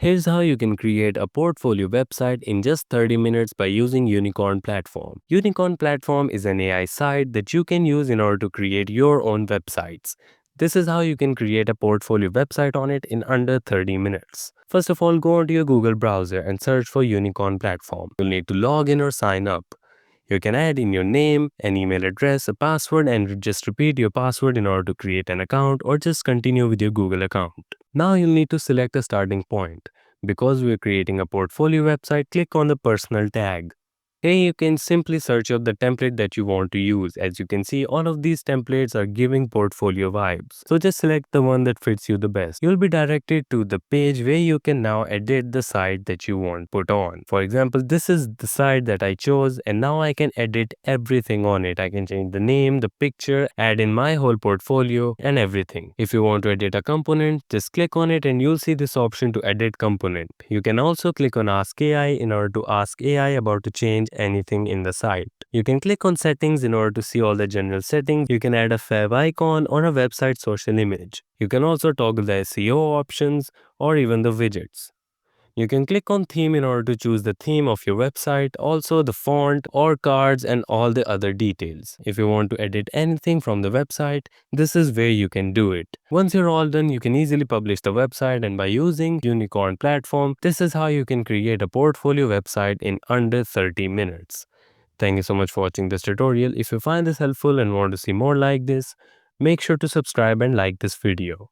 Here's how you can create a portfolio website in just 30 minutes by using Unicorn Platform. Unicorn Platform is an AI site that you can use in order to create your own websites. This is how you can create a portfolio website on it in under 30 minutes. First of all, go onto your Google browser and search for Unicorn Platform. You'll need to log in or sign up. You can add in your name, an email address, a password, and just repeat your password in order to create an account, or just continue with your Google account. Now you'll need to select a starting point. Because we're creating a portfolio website, click on the personal tag. Here you can simply search up the template that you want to use. As you can see, all of these templates are giving portfolio vibes. So just select the one that fits you the best. You'll be directed to the page where you can now edit the site that you want put on. For example, this is the site that I chose, and now I can edit everything on it. I can change the name, the picture, add in my whole portfolio and everything. If you want to edit a component, just click on it and you'll see this option to edit component. You can also click on Ask AI in order to ask AI about to change anything in the site. You can click on settings in order to see all the general settings. You can add a fav icon or a website social image. You can also toggle the SEO options or even the widgets. You can click on theme in order to choose the theme of your website, also the font or cards and all the other details. If you want to edit anything from the website, this is where you can do it. Once you're all done, you can easily publish the website, and by using Unicorn Platform, this is how you can create a portfolio website in under 30 minutes. Thank you so much for watching this tutorial. If you find this helpful and want to see more like this, make sure to subscribe and like this video.